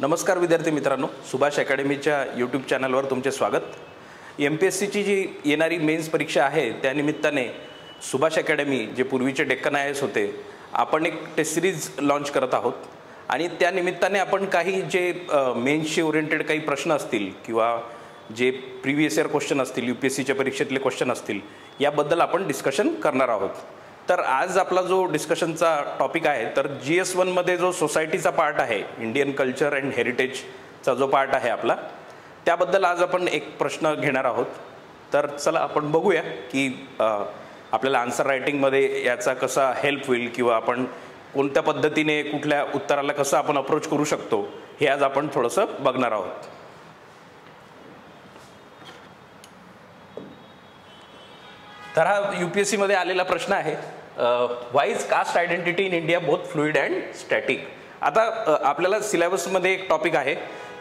नमस्कार विद्यार्थी मित्रांनो, सुभाष अकॅडमीच्या यूट्यूब चॅनलवर तुमचे स्वागत। MPSCची जी येणारी मेन्स परीक्षा आहे त्यानिमित्ताने सुभाष अकॅडमी जे पूर्वीचे डेक्कन IAS होते, आपण एक टेस्ट सिरीज लॉन्च करत आहोत आणि त्या निमित्ताने आपण काही जे मेन्सशी ओरिएंटेड काही प्रश्न असतील किंवा जे प्रीवियस इयर क्वेश्चन असतील, UPSCच्या परीक्षेतले क्वेश्चन असतील, याबद्दल आपण डिस्कशन करणार आहोत। तर आज आपला जो डिस्कशनचा टॉपिक आहे, तर GS1 मध्ये जो सोसायटीचा पार्ट आहे, इंडियन कल्चर अँड हेरिटेजचा जो पार्ट आहे आपला, त्याबद्दल आज आपण एक प्रश्न घेणार आहोत। तर चला आपण बघूया की आपल्याला आन्सर रायटिंगमध्ये याचा कसा हेल्प होईल किंवा आपण कोणत्या पद्धतीने कुठल्या उत्तराला कसं आपण अप्रोच करू शकतो, हे आज आपण थोडंसं बघणार आहोत। तर हा UPSC मध्ये आलेला प्रश्न आहे, why is caste identity in India both fluid and static. आता आपल्याला सिलेबसमध्ये एक टॉपिक आहे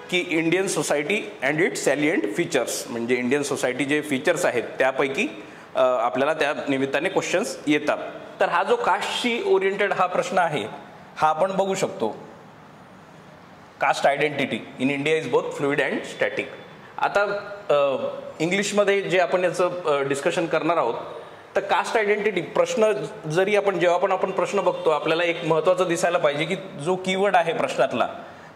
की Indian society and its salient features, म्हणजे इंडियन सोसायटी जे फीचर्स आहेत त्यापैकी आपल्याला त्या निमित्ताने क्वेश्चन्स येतात। तर हा जो कास्टशी ओरिएंटेड हा प्रश्न आहे, हा आपण बघू शकतो, caste identity in India is both fluid and static. आता इंग्लिशमध्ये जे आपण याचं डिस्कशन करणार आहोत, तर कास्ट आयडेंटिटी प्रश्न जरी जेव्हा आपण प्रश्न बघतो, आपल्याला एक महत्त्वाचं दिसायला पाहिजे की जो कीवर्ड आहे प्रश्नातला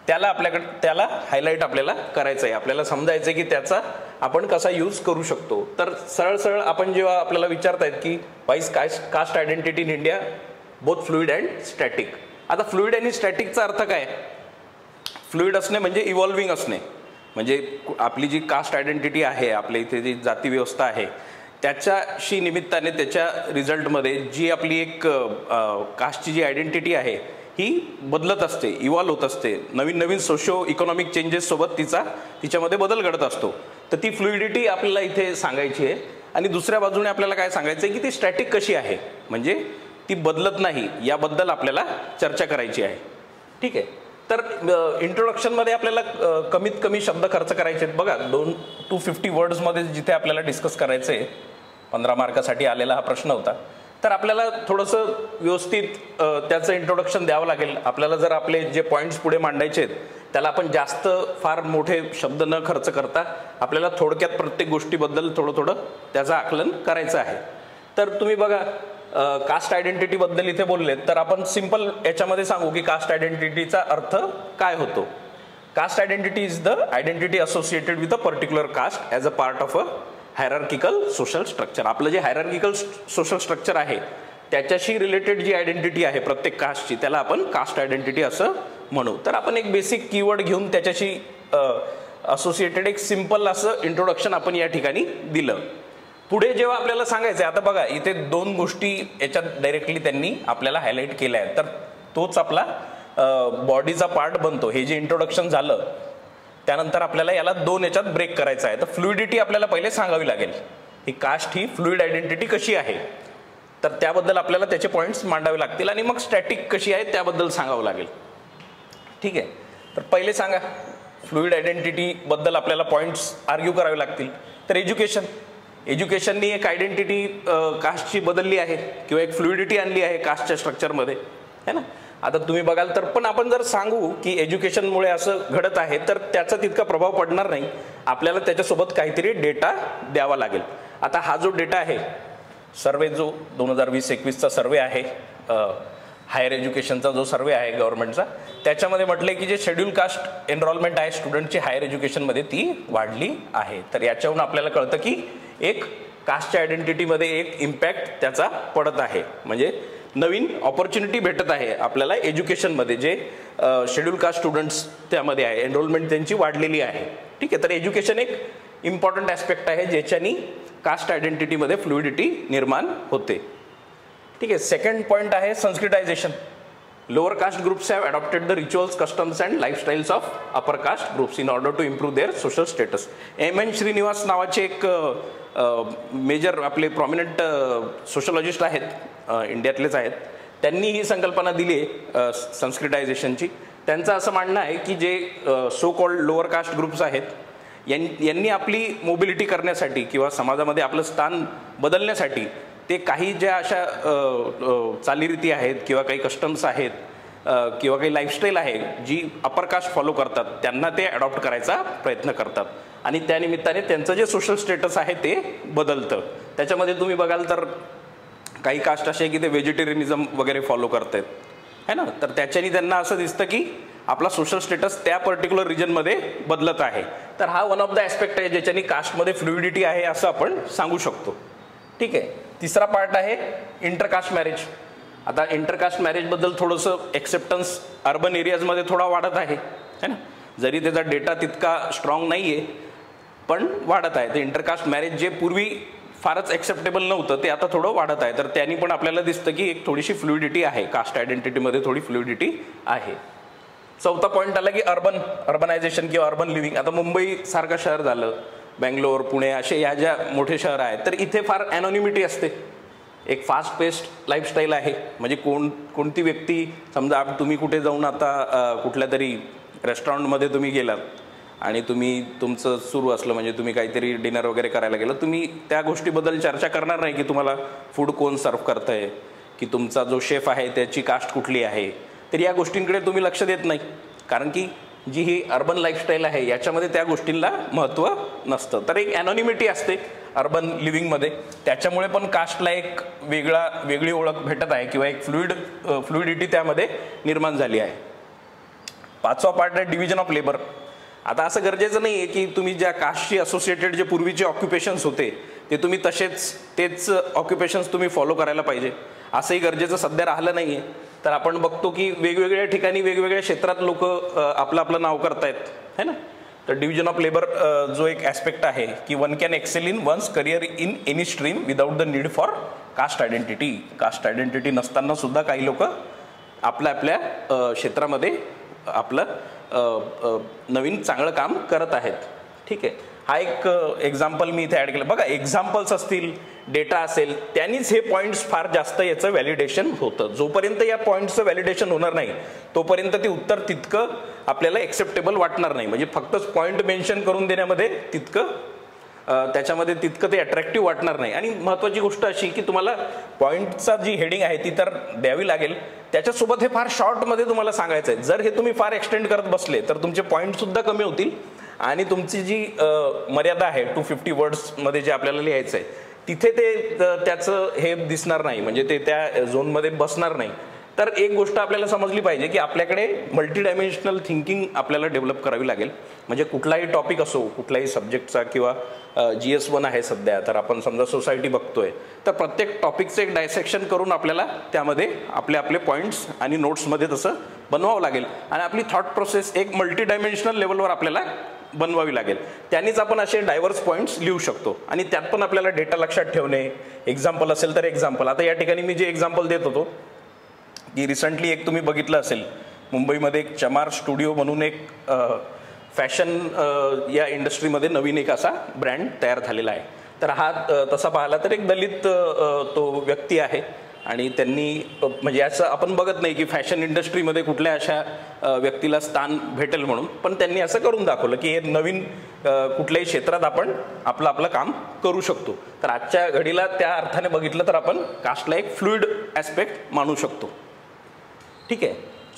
त्याला हायलाईट आपल्याला करायचं आहे, आपल्याला समजायचं आहे की त्याचा आपण कसा यूज करू शकतो। तर सरळ आपण जेव्हा आपल्याला विचारतायत की why is caste identity in India both fluid and static. आता फ्लुइड आणि स्टॅटिकचा अर्थ काय? फ्लुइड असणे म्हणजे इव्हॉल्विंग असणे, म्हणजे आपली जी कास्ट आयडेंटिटी आहे, आपल्या इथे जी जाती व्यवस्था आहे, त्याच्याशी निमित्ताने त्याच्या रिझल्टमध्ये जी आपली एक कास्टची जी आयडेंटिटी आहे ही बदलत असते, इव्हॉल्व होत असते, नवीन सोशो इकॉनॉमिक चेंजेससोबत तिच्यामध्ये बदल घडत असतो। तर ती फ्लुइडिटी आपल्याला इथे सांगायची आहे। आणि दुसऱ्या बाजूने आपल्याला काय सांगायचं आहे की ती स्टॅटिक कशी आहे, म्हणजे ती बदलत नाही, याबद्दल आपल्याला चर्चा करायची आहे। ठीक आहे, तर इंट्रोडक्शनमध्ये आपल्याला कमीत कमी शब्द खर्च करायचे आहेत। बघा, 250 वर्ड्समध्ये जिथे आपल्याला डिस्कस करायचं आहे, 15 मार्कासाठी आलेला हा प्रश्न होता, तर आपल्याला थोडंसं व्यवस्थित त्याचं इंट्रोडक्शन द्यावं लागेल। आपल्याला जर आपले जे पॉईंट्स पुढे मांडायचे आहेत, त्याला आपण जास्त फार मोठे शब्द न खर्च करता आपल्याला थोडक्यात प्रत्येक गोष्टीबद्दल थोडं त्याचं आकलन करायचं आहे। तर तुम्ही बघा, कास्ट आयडेंटिटी बद्दल इथे बोलले, तर आपण सिंपल याच्यामध्ये सांगू की कास्ट आयडेंटिटीचा अर्थ काय होतो। Caste identity is the identity associated with a particular caste as a part of a hierarchical social structure. आपलं जे हायरार्किकल सोशल स्ट्रक्चर आहे त्याच्याशी रिलेटेड जी आयडेंटिटी आहे प्रत्येक कास्टची, त्याला आपण कास्ट आयडेंटिटी असं म्हणू। तर आपण एक बेसिक कीवर्ड घेऊन त्याच्याशी असोसिएटेड एक सिंपल असं इंट्रोडक्शन आपण या ठिकाणी दिलं। पुढे जेव्हा आपल्याला सांगायचं आहे, आता बघा इथे 2 गोष्टी याच्यात डायरेक्टली त्यांनी आपल्याला हायलाईट केल्या आहेत, तर तोच आपला बॉडीचा पार्ट बनतो। हे जे इंट्रोडक्शन झालं त्यानंतर आपल्याला याला 2 याच्यात ब्रेक करायचा आहे। तर फ्लुइडिटी आपल्याला पहिले सांगावी लागेल, ही कास्ट ही फ्लुइड आयडेंटिटी कशी आहे, तर त्याबद्दल आपल्याला त्याचे पॉईंट्स मांडावे लागतील, आणि मग स्टॅटिक कशी आहे त्याबद्दल सांगावं लागेल। ठीक आहे, तर पहिले सांगा, फ्लुइड आयडेंटिटीबद्दल आपल्याला पॉईंट्स आर्ग्यू करावे लागतील। तर एज्युकेशननी एक आयडेंटिटी कास्टची बदलली आहे किंवा एक फ्लुइडिटी आणली आहे कास्टच्या स्ट्रक्चरमध्ये, है ना। आता तुम्ही बघाल तर पण आपण जर सांगू की एज्युकेशनमुळे असं घडत आहे, तर त्याचा तितका प्रभाव पडणार नाही, आपल्याला त्याच्यासोबत काहीतरी डेटा द्यावा लागेल। आता हा जो डेटा आहे, सर्वे जो 2020-21चा सर्वे आहे, हायर एज्युकेशनचा जो सर्वे आहे गव्हर्नमेंटचा, त्याच्यामध्ये म्हटलं की जे शेड्यूल कास्ट एनरोलमेंट आहे स्टुडंटची हायर एज्युकेशनमध्ये ती वाढली आहे। तर याच्यावरून आपल्याला कळतं की एक कास्टच्या आयडेंटिटीमध्ये एक इम्पॅक्ट त्याचा पडत आहे, म्हणजे नवीन ऑपॉर्च्युनिटी भेटत आहे आपल्याला एज्युकेशनमध्ये, जे शेड्यूल कास्ट स्टुडंट्स त्यामध्ये आहे, एनरोलमेंट त्यांची वाढलेली आहे। ठीक आहे, तर एज्युकेशन एक इम्पॉर्टंट ॲस्पेक्ट आहे ज्याच्यानी कास्ट आयडेंटिटीमध्ये फ्लुइडिटी निर्माण होते। ठीक आहे, सेकंड पॉईंट आहे sanskritization. Lower caste groups have adopted the rituals, customs and lifestyles of upper caste groups in order to improve their social status. M.N. Srinivas नावाचे एक मेजर आपले प्रॉमिनंट सोशलॉजिस्ट आहेत, इंडियातलेच आहेत, त्यांनी ही संकल्पना दिली आहे संस्कृतायझेशनची। त्यांचं असं म्हणणं आहे की जे so called lower caste groups आहेत, यांनी आपली मोबिलिटी करण्यासाठी किंवा समाजामध्ये आपलं स्थान बदलण्यासाठी ते काही ज्या अशा चालीरीती आहेत किंवा काही कस्टम्स आहेत किंवा काही लाईफस्टाईल आहे जी अपर कास्ट फॉलो करतात त्यांना ते अडॉप्ट करायचा प्रयत्न करतात आणि त्यानिमित्ताने त्यांचं जे सोशल स्टेटस आहे ते बदलतं. त्याच्यामध्ये तुम्ही बघाल तर काही कास्ट असे की ते व्हेजिटेरियनिझम वगैरे फॉलो करतात है ना, तर त्याच्यानी त्यांना असं दिसतं की आपला सोशल स्टेटस त्या पर्टिक्युलर रिजनमध्ये बदलत आहे. तर हा वन ऑफ द ॲस्पेक्ट आहे ज्याच्यानी कास्टमध्ये फ्लुइडिटी आहे असं आपण सांगू शकतो. ठीक आहे. तिसरा पार्ट आहे इंटरकास्ट मॅरेज. आता इंटरकास्ट मॅरेजबद्दल थोडंसं एक्सेप्टन्स अर्बन एरियाजमध्ये थोडा वाढत आहे है ना, जरी त्याचा डेटा तितका स्ट्रॉंग नाही आहे पण वाढत आहे. ते इंटरकास्ट मॅरेज जे पूर्वी फारच एक्सेप्टेबल नव्हतं ते आता थोडं वाढत आहे. तर त्यांनी पण आपल्याला दिसतं की एक थोडीशी फ्लुइडिटी आहे, कास्ट आयडेंटिटीमध्ये थोडी फ्लुइडिटी आहे. चौथा पॉईंट आला की अर्बनायझेशन किंवा अर्बन लिव्हिंग. आता मुंबईसारखं शहर झालं, बेंगलोर, पुणे असे ह्या ज्या मोठे शहर आहेत तर इथे फार ॲनॉनिमिटी असते. एक फास्ट पेस्ड लाईफस्टाईल आहे. म्हणजे कोणती व्यक्ती समजा तुम्ही कुठे जाऊन आता कुठल्या तरी रेस्टॉरंटमध्ये तुम्ही गेलात आणि तुमचं सुरू असलं म्हणजे तुम्ही काहीतरी डिनर वगैरे करायला गेलं, तुम्ही त्या गोष्टीबद्दल चर्चा करणार नाही की तुम्हाला फूड कोण सर्व करतं आहे, की तुमचा जो शेफ आहे त्याची कास्ट कुठली आहे. तर या गोष्टींकडे तुम्ही लक्ष देत नाही कारण की जी ही अर्बन लाईफस्टाईल आहे याच्यामध्ये त्या गोष्टींना महत्त्व नसतं. तर एक ॲनॉनिमिटी असते अर्बन लिव्हिंगमध्ये, त्याच्यामुळे पण कास्टला एक वेगळी ओळख भेटत आहे किंवा एक फ्लुइडिटी त्यामध्ये निर्माण झाली आहे. पाचवा पार्ट आहे डिव्हिजन ऑफ लेबर. आता असं गरजेचं नाही आहे की तुम्ही ज्या कास्टशी असोसिएटेड जे पूर्वीचे ऑक्युपेशन्स होते ते तुम्ही तेच ऑक्युपेशन्स तुम्ही फॉलो करायला पाहिजे असंही गरजेचं सध्या राहिलं नाही आहे. तर आपण बघतो की वेगवेगळ्या ठिकाणी वेगवेगळ्या क्षेत्रात लोक आपलं नाव करतायत है ना. तर डिव्हिजन ऑफ लेबर जो एक ॲस्पेक्ट आहे की one can excel in one's career in any stream without the need for caste identity. Caste identity नसताना सुद्धा काही लोक आपल्या क्षेत्रामध्ये आपलं नवीन चांगलं काम करत आहेत. ठीक आहे. हा एक एक्झाम्पल मी इथे ॲड केलं. बघा एक्झाम्पल्स असतील, डेटा असेल, त्यांनीच हे पॉईंट्स फार जास्त याचं व्हॅलिडेशन होतं. जोपर्यंत या पॉईंट्सचं व्हॅलिडेशन होणार नाही तोपर्यंत ते उत्तर तितकं आपल्याला एक्सेप्टेबल वाटणार नाही. म्हणजे फक्तच पॉईंट मेन्शन करून देण्यामध्ये त्याच्यामध्ये तितकं ते अट्रॅक्टिव्ह वाटणार नाही. आणि महत्त्वाची गोष्ट अशी की तुम्हाला पॉईंटचा जी हेडिंग आहे ती तर द्यावी लागेल, त्याच्यासोबत हे फार शॉर्टमध्ये तुम्हाला सांगायचं आहे. जर हे तुम्ही फार एक्सटेंड करत बसले तर तुमचे पॉईंटसुद्धा कमी होतील आणि तुमची जी मर्यादा आहे 250 वर्ड्समध्ये जे आपल्याला लिहायचं आहे तिथे त्याचं हे दिसणार नाही, म्हणजे ते त्या झोनमध्ये बसणार नाही. तर एक गोष्ट आपल्याला समजली पाहिजे की आपल्याकडे मल्टी डायमेन्शनल थिंकिंग आपल्याला डेव्हलप करावी लागेल. म्हणजे कुठलाही टॉपिक असो, कुठल्याही सब्जेक्टचा किंवा GS1 आहे सध्या, तर आपण समजा सोसायटी बघतोय तर प्रत्येक टॉपिकचं एक डायसेक्शन करून आपल्याला त्यामध्ये आपले पॉईंट्स आणि नोट्समध्ये तसं बनवावं लागेल आणि आपली थॉट प्रोसेस एक मल्टी डायमेन्शनल लेवलवर आपल्याला बनवावी लागेल. त्यांनीच आपण असे डायव्हर्स पॉईंट्स लिहू शकतो आणि त्यात पण आपल्याला डेटा लक्षात ठेवणे, एक्झाम्पल असेल तर एक्झाम्पल. आता या ठिकाणी मी जे एक्झाम्पल देत होतो की रिसेंटली एक तुम्ही बघितलं असेल मुंबईमध्ये एक चमार स्टुडिओ म्हणून एक फॅशन या इंडस्ट्रीमध्ये नवीन एक असा ब्रँड तयार झालेला आहे. तर हा तसा पाहिला तर एक दलित तो व्यक्ती आहे आणि त्यांनी म्हणजे असं आपण बघत नाही की फॅशन इंडस्ट्रीमध्ये कुठल्या अशा व्यक्तीला स्थान भेटेल म्हणून, पण त्यांनी असं करून दाखवलं की हे नवीन कुठल्याही क्षेत्रात आपण आपलं काम करू शकतो. तर आजच्या घडीला त्या अर्थाने बघितलं तर आपण कास्टला एक फ्लुइड ॲस्पेक्ट मानू शकतो. ठीक आहे.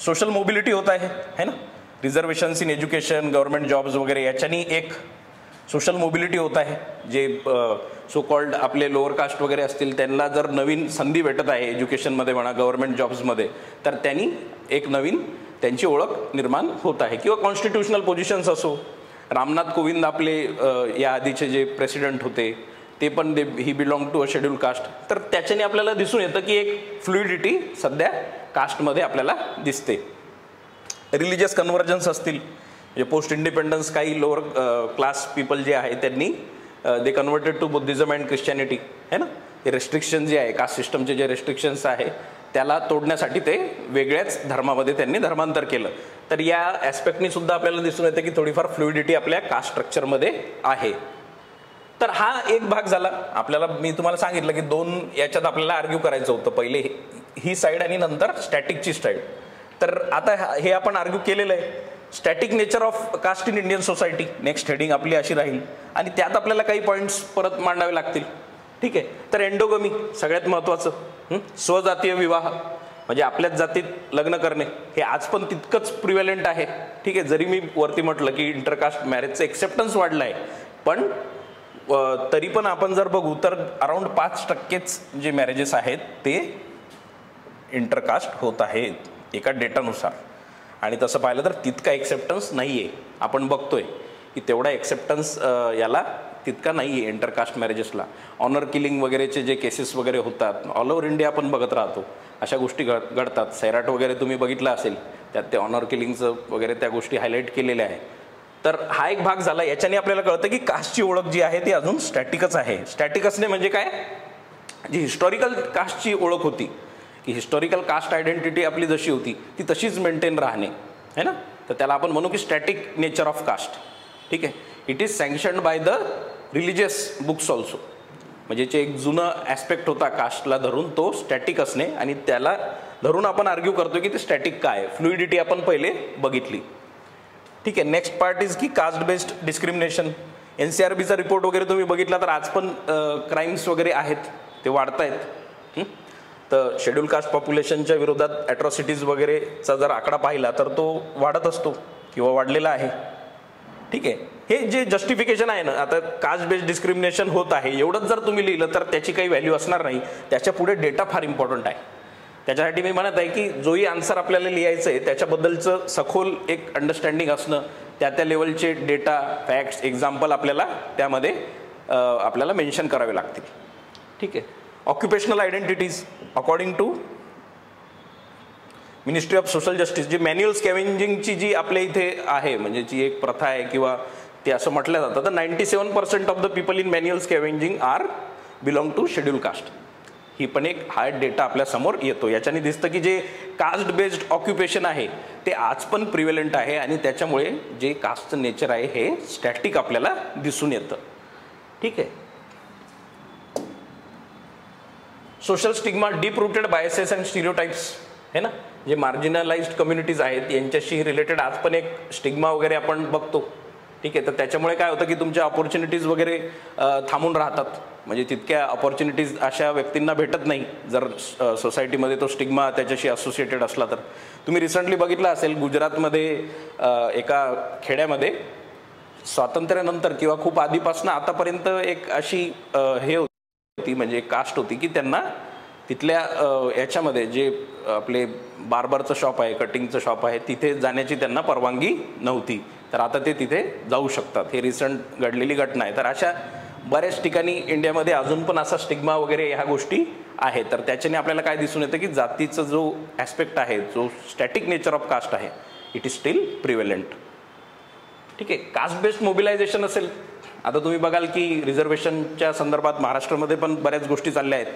सोशल मोबिलिटी होत आहे ना, reservations in education, government jobs वगैरे याच्यानी एक सोशल मोबिलिटी होत आहे. जे सो कॉल्ड आपले लोअर कास्ट वगैरे असतील त्यांना जर नवीन संधी भेटत आहे एज्युकेशनमध्ये म्हणा, गव्हर्नमेंट जॉब्समध्ये, तर त्यांनी एक नवीन त्यांची ओळख निर्माण होत आहे. किंवा कॉन्स्टिट्युशनल पोझिशन्स असो, रामनाथ कोविंद आपले या आधीचे जे प्रेसिडेंट होते ते पण he belong to a schedule caste. तर त्याच्याने आपल्याला दिसून येतं की एक फ्लुइडिटी सध्या कास्टमध्ये आपल्याला दिसते. रिलिजियस कन्व्हर्जन्स असतील, म्हणजे पोस्ट इंडिपेंडन्स काही लोअर क्लास पीपल जे आहे त्यांनी they converted to Buddhism and Christianity है ना. हे रेस्ट्रिक्शन जे आहे, कास्ट सिस्टमचे जे रेस्ट्रिक्शन्स आहे त्याला तोडण्यासाठी ते वेगळ्याच धर्मामध्ये त्यांनी धर्मांतर केलं. तर या ॲस्पेक्टनी सुद्धा आपल्याला दिसून येतं की थोडीफार फ्लुइडिटी आपल्या कास्ट स्ट्रक्चरमध्ये आहे. तर हा एक भाग झाला. आपल्याला मी तुम्हाला सांगितलं की दोन याच्यात आपल्याला आर्ग्यू करायचं होतं, पहिले ही साईड आणि नंतर स्टॅटिकची साईड. तर आता हे आपण आर्ग्यू केलेलं आहे. Static nature of caste in Indian society next heading आपली अशी राहील आणि त्यात आपल्याला काही पॉईंट्स परत मांडावे लागतील. ठीक आहे. तर एंडोगमी सगळ्यात महत्त्वाचं, स्वजातीय विवाह. म्हणजे आपल्याच जातीत लग्न करणे हे आज पण तितकंच प्रिव्हॅलेंट आहे. ठीक आहे, जरी मी वरती म्हटलं की इंटरकास्ट मॅरेजचं एक्सेप्टन्स वाढलं आहे, पण तरी पण आपण जर बघू तर अराउंड 5%च जे मॅरेजेस आहेत ते इंटरकास्ट होत आहेत एका डेटानुसार. आणि तसं पाहिलं तर तितका एक्सेप्टन्स नाही आहे. आपण बघतोय की तेवढा एक्सेप्टन्स याला तितका नाही आहे इंटरकास्ट मॅरेजेसला. ऑनर किलिंग वगैरेचे जे केसेस वगैरे होतात ऑल ओव्हर इंडिया आपण बघत राहतो, अशा गोष्टी घडतात. सैराट वगैरे तुम्ही बघितलं असेल, त्यात ते ऑनर किलिंगचं वगैरे त्या गोष्टी हायलाईट केलेल्या आहे. तर हा एक भाग झाला. याच्याने आपल्याला कळतं की कास्टची ओळख जी आहे ती अजून स्टॅटिकच आहे. स्टॅटिक असणे म्हणजे काय, जी हिस्टॉरिकल कास्टची ओळख होती की हिस्टॉरिकल कास्ट आयडेंटिटी आपली जशी होती ती तशीच मेंटेन राहणे है ना, तर त्याला आपण म्हणू की स्टॅटिक नेचर ऑफ कास्ट. ठीक आहे, it is sanctioned by the religious books also. म्हणजे जे एक जुनं ॲस्पेक्ट होता कास्टला धरून तो स्टॅटिक असणे, आणि त्याला धरून आपण आर्ग्यू करतो की ते स्टॅटिक काय. फ्लुइडिटी आपण पहिले बघितली. ठीक आहे, नेक्स्ट पार्ट इज की कास्ट बेस्ड डिस्क्रिमिनेशन. NCRBचा रिपोर्ट वगैरे तुम्ही बघितला तर आज पण क्राईम्स वगैरे आहेत ते वाढत आहेत. तर शेड्यूल कास्ट पॉप्युलेशनच्या विरोधात ॲट्रॉसिटीज वगैरेचा जर आकडा पाहिला तर तो वाढत असतो किंवा वाढलेला आहे. ठीक आहे, हे जे जस्टिफिकेशन आहे ना, आता कास्ट बेस्ड डिस्क्रिमिनेशन होत आहे एवढंच जर तुम्ही लिहिलं तर त्याची काही व्हॅल्यू असणार नाही. त्याच्या पुढे डेटा फार इम्पॉर्टंट आहे. त्याच्यासाठी मी म्हणत आहे की जोही आन्सर आपल्याला लिहायचं आहे त्याच्याबद्दलचं सखोल एक अंडरस्टँडिंग असणं, त्या लेवलचे डेटा, फॅक्ट्स, एक्झाम्पल आपल्याला त्यामध्ये आपल्याला मेन्शन करावे लागतील. ठीक आहे, occupational identities according to ministry of social justice, जी मॅन्युअल स्कॅव्हेंजिंगची जी आपल्या इथे आहे, म्हणजे जी एक प्रथा आहे किंवा ते असं म्हटलं जातं, तर 97% of the people in manual scavenging are belong to schedule caste. ही पण एक हार्ड डेटा आपल्या समोर येतो. याच्याने दिसतं की जे कास्ट बेस्ड ऑक्युपेशन आहे ते आज पण प्रिव्हेलंट आहे, आणि त्याच्यामुळे जे कास्टचं नेचर आहे हे स्टॅटिक आपल्याला दिसून येतं. ठीक आहे, social stigma, deep rooted biases and stereotypes है ना, जे मार्जिनलाइज्ड कम्युनिटीज आहेत यांच्याशी रिलेटेड आज पण एक स्टिग्मा वगैरे आपण बघतो. ठीक आहे, तर त्याच्यामुळे काय होतं की तुमच्या ऑपॉर्च्युनिटीज वगैरे थांबून राहतात. म्हणजे तितक्या ऑपॉर्च्युनिटीज अशा व्यक्तींना भेटत नाही जर सोसायटीमध्ये तो स्टिग्मा त्याच्याशी असोसिएटेड असला तर. तुम्ही रिसेंटली बघितलं असेल गुजरातमध्ये एका खेड्यामध्ये स्वातंत्र्यानंतर किंवा खूप आधीपासून आतापर्यंत एक अशी हे होती, म्हणजे कास्ट होती की त्यांना तिथल्या याच्यामध्ये जे आपले बार्बरचं शॉप आहे, कटिंगचं शॉप आहे, तिथे जाण्याची त्यांना परवानगी नव्हती. तर आता ते तिथे जाऊ शकतात. हे रिसेंट घडलेली घटना आहे. तर अशा बऱ्याच ठिकाणी इंडियामध्ये अजून पण असा स्टिग्मा वगैरे ह्या गोष्टी आहेत. तर त्याच्याने आपल्याला काय दिसून येतं की जातीचा जो ॲस्पेक्ट आहे, जो स्टॅटिक नेचर ऑफ कास्ट आहे, इट इज स्टील प्रिव्हेलंट. ठीक आहे, कास्ट बेस्ड मोबिलायझेशन असेल. आता तुम्ही बघाल की रिझर्वेशनच्या संदर्भात महाराष्ट्रामध्ये पण बऱ्याच गोष्टी चालल्या आहेत.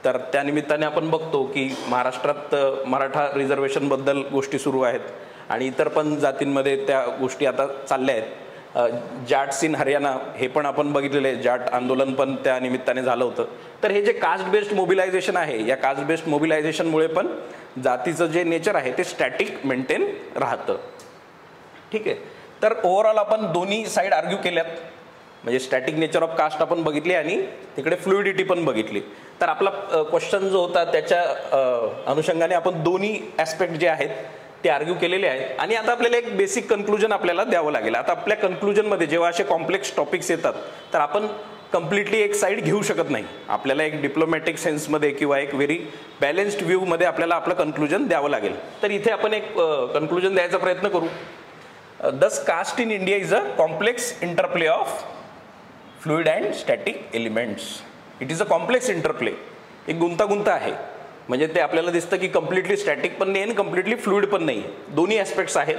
तर त्यानिमित्ताने आपण बघतो की महाराष्ट्रात मराठा रिझर्वेशनबद्दल गोष्टी सुरू आहेत, आणि इतर पण जातींमध्ये त्या गोष्टी आता चालल्या आहेत. जाट्स इन हरियाणा हे पण आपण बघितलेलं आहे, जाट आंदोलन पण त्या निमित्ताने झालं होतं. तर हे जे कास्ट बेस्ड मोबिलायझेशन आहे, या कास्ट बेस्ड मोबिलायझेशनमुळे पण जातीचं जे नेचर आहे ते स्टॅटिक मेंटेन राहतं. ठीक आहे, तर ओव्हरऑल आपण दोन्ही साईड आर्ग्यू केल्यात. म्हणजे स्टॅटिक नेचर ऑफ कास्ट आपण बघितली आणि तिकडे फ्लुइडिटी पण बघितली. तर आपला क्वेश्चन जो होता त्याच्या अनुषंगाने आपण दोन्ही ॲस्पेक्ट जे आहेत ते आर्ग्यू केलेले आहेत. आणि आता आपल्याला एक बेसिक कन्क्लुजन आपल्याला द्यावं लागेल. आता आपल्या कन्क्लुजनमध्ये जेव्हा असे कॉम्प्लेक्स टॉपिक्स येतात तर आपण कम्प्लिटली एक साईड घेऊ शकत नाही. आपल्याला एक डिप्लोमॅटिक सेन्समध्ये किंवा एक व्हेरी बॅलन्स्ड व्ह्यूमध्ये आपल्याला आपलं कन्क्लुजन द्यावं लागेल. तर इथे आपण एक कन्क्लुजन द्यायचा प्रयत्न करू. Thus caste in India is a complex interplay of fluid and static elements. It is a complex interplay. एक गुंतागुंत आहे. म्हणजे ते आपल्याला दिसतं की कम्प्लिटली स्टॅटिक पण नाही आणि कम्प्लिटली फ्लुइड पण नाही. दोन्ही ॲस्पेक्ट्स आहेत.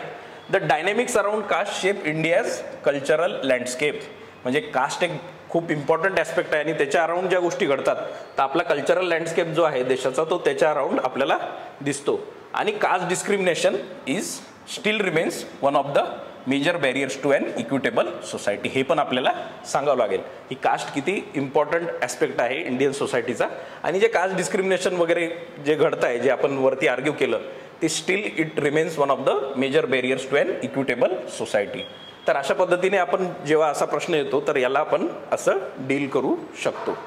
The dynamics around caste shape India's cultural landscape. म्हणजे कास्ट एक खूप इम्पॉर्टंट ॲस्पेक्ट आहे आणि त्याच्या अराउंड ज्या गोष्टी घडतात तर आपला कल्चरल लँडस्केप जो आहे देशाचा तो त्याच्या अराउंड आपल्याला दिसतो. आणि caste discrimination is still remains one of the major barriers to an equitable society. हे पण आपल्याला सांगावं लागेल की कास्ट किती इम्पॉर्टंट ॲस्पेक्ट आहे इंडियन सोसायटीचा. आणि जे कास्ट डिस्क्रिमिनेशन वगैरे जे घडतं आहे, जे आपण वरती आर्ग्यू केलं, ते still it remains one of the major barriers to an equitable society. तर अशा पद्धतीने आपण जेव्हा असा प्रश्न येतो तर याला आपण असं डील करू शकतो.